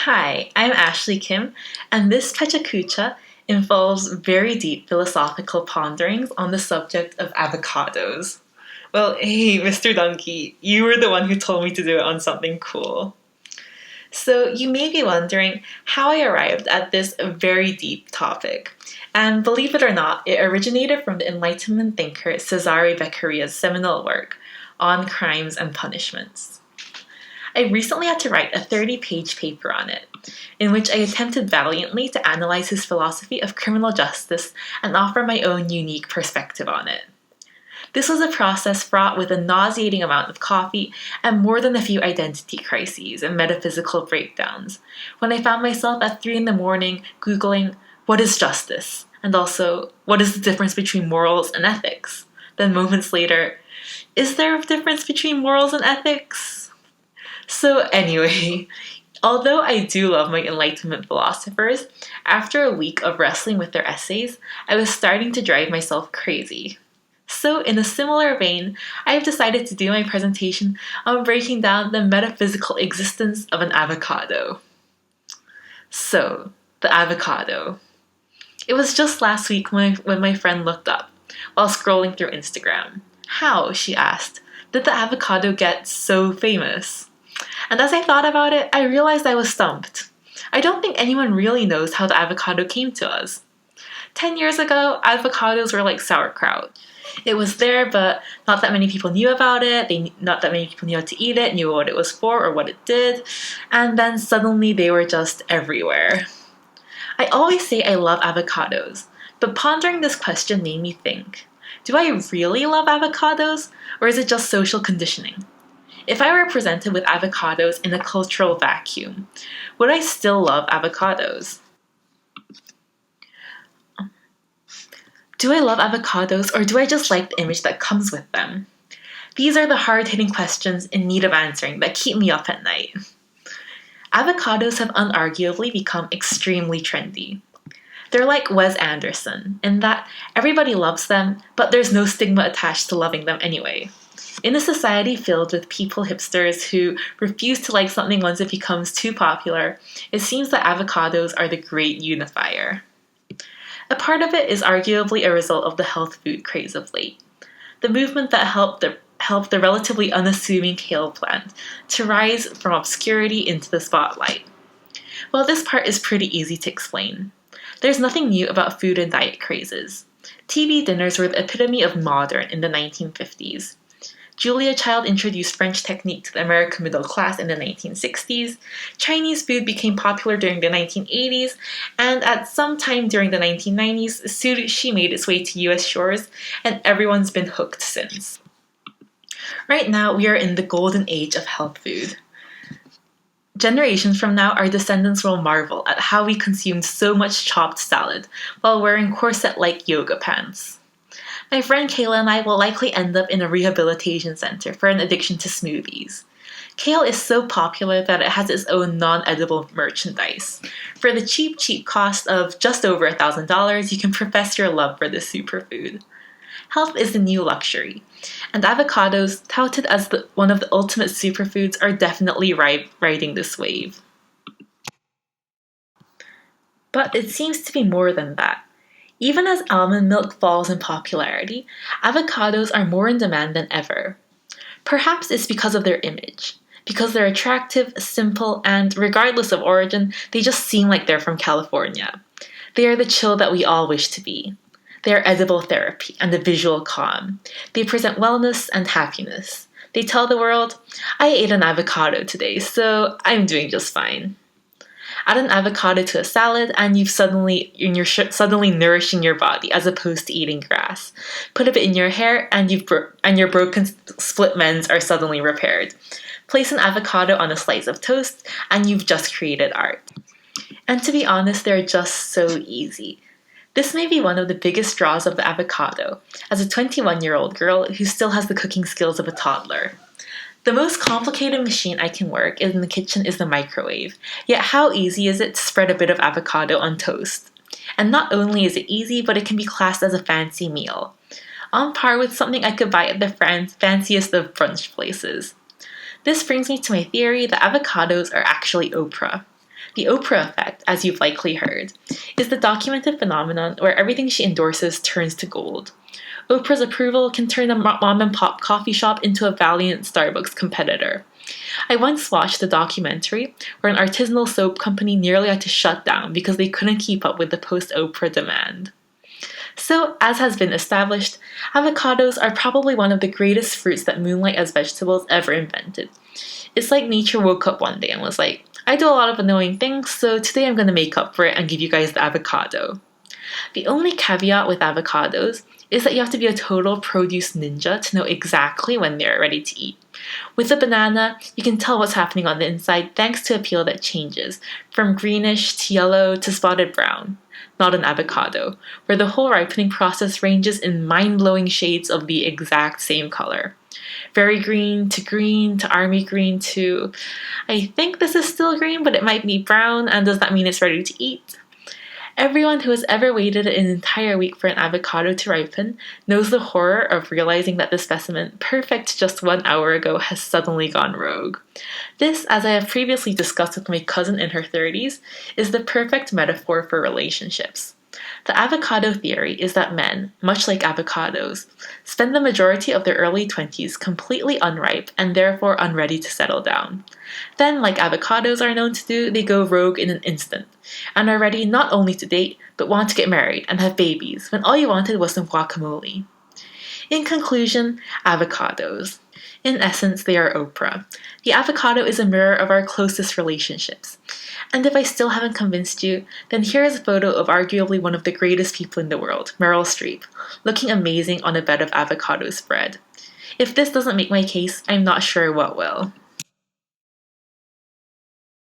Hi, I'm Ashley Kim, and this Pechakucha involves very deep philosophical ponderings on the subject of avocados. Well, hey, Mr. Donkey, you were the one who told me to do it on something cool. So, you may be wondering how I arrived at this very deep topic. And believe it or not, it originated from the Enlightenment thinker Cesare Beccaria's seminal work, On Crimes and Punishments. I recently had to write a 30-page paper on it, in which I attempted valiantly to analyze his philosophy of criminal justice and offer my own unique perspective on it. This was a process fraught with a nauseating amount of coffee and more than a few identity crises and metaphysical breakdowns, when I found myself at 3 in the morning Googling, what is justice? And also, what is the difference between morals and ethics? Then moments later, is there a difference between morals and ethics? So anyway, although I do love my Enlightenment philosophers, after a week of wrestling with their essays, I was starting to drive myself crazy. So in a similar vein, I have decided to do my presentation on breaking down the metaphysical existence of an avocado. So, the avocado. It was just last week when my friend looked up, while scrolling through Instagram. How, she asked, did the avocado get so famous? And as I thought about it, I realized I was stumped. I don't think anyone really knows how the avocado came to us. 10 years ago, avocados were like sauerkraut. It was there, but not that many people knew about it. Not that many people knew how to eat it, knew what it was for or what it did. And then suddenly they were just everywhere. I always say I love avocados, but pondering this question made me think, do I really love avocados, or is it just social conditioning? If I were presented with avocados in a cultural vacuum, would I still love avocados? Do I love avocados, or do I just like the image that comes with them? These are the hard-hitting questions in need of answering that keep me up at night. Avocados have unarguably become extremely trendy. They're like Wes Anderson, in that everybody loves them, but there's no stigma attached to loving them anyway. In a society filled with people hipsters who refuse to like something once it becomes too popular, it seems that avocados are the great unifier. A part of it is arguably a result of the health food craze of late, the movement that helped the relatively unassuming kale plant to rise from obscurity into the spotlight. Well, this part is pretty easy to explain. There's nothing new about food and diet crazes. TV dinners were the epitome of modern in the 1950s. Julia Child introduced French technique to the American middle class in the 1960s, Chinese food became popular during the 1980s, and at some time during the 1990s, sushi made its way to US shores, and everyone's been hooked since. Right now, we are in the golden age of health food. Generations from now, our descendants will marvel at how we consumed so much chopped salad while wearing corset-like yoga pants. My friend Kayla and I will likely end up in a rehabilitation center for an addiction to smoothies. Kale is so popular that it has its own non-edible merchandise. For the cheap cost of just over $1,000, you can profess your love for this superfood. Health is the new luxury, and avocados, touted as one of the ultimate superfoods, are definitely riding this wave. But it seems to be more than that. Even as almond milk falls in popularity, avocados are more in demand than ever. Perhaps it's because of their image, because they're attractive, simple, and regardless of origin, they just seem like they're from California. They are the chill that we all wish to be. They are edible therapy and a visual calm. They present wellness and happiness. They tell the world, I ate an avocado today, so I'm doing just fine. Add an avocado to a salad, and you're suddenly nourishing your body as opposed to eating grass. Put a bit in your hair, and your broken split ends are suddenly repaired. Place an avocado on a slice of toast, and you've just created art. And to be honest, they're just so easy. This may be one of the biggest draws of the avocado, as a 21-year-old girl who still has the cooking skills of a toddler. The most complicated machine I can work in the kitchen is the microwave, yet how easy is it to spread a bit of avocado on toast? And not only is it easy, but it can be classed as a fancy meal, on par with something I could buy at the fanciest of brunch places. This brings me to my theory that avocados are actually Oprah. The Oprah effect, as you've likely heard, is the documented phenomenon where everything she endorses turns to gold. Oprah's approval can turn a mom and pop coffee shop into a valiant Starbucks competitor. I once watched a documentary where an artisanal soap company nearly had to shut down because they couldn't keep up with the post Oprah demand. So, as has been established, avocados are probably one of the greatest fruits that moonlight as vegetables ever invented. It's like nature woke up one day and was like, I do a lot of annoying things, so today I'm going to make up for it and give you guys the avocado. The only caveat with avocados is that you have to be a total produce ninja to know exactly when they're ready to eat. With a banana, you can tell what's happening on the inside thanks to a peel that changes from greenish to yellow to spotted brown. Not an avocado, where the whole ripening process ranges in mind-blowing shades of the exact same color. Very green to army green to, I think this is still green, but it might be brown, and does that mean it's ready to eat? Everyone who has ever waited an entire week for an avocado to ripen knows the horror of realizing that the specimen, perfect just 1 hour ago, has suddenly gone rogue. This, as I have previously discussed with my cousin in her 30s, is the perfect metaphor for relationships. The avocado theory is that men, much like avocados, spend the majority of their early 20s completely unripe and therefore unready to settle down. Then, like avocados are known to do, they go rogue in an instant, and are ready not only to date, but want to get married and have babies when all you wanted was some guacamole. In conclusion, avocados. In essence, they are Oprah. The avocado is a mirror of our closest relationships. And if I still haven't convinced you, then here is a photo of arguably one of the greatest people in the world, Meryl Streep, looking amazing on a bed of avocado spread. If this doesn't make my case, I'm not sure what will.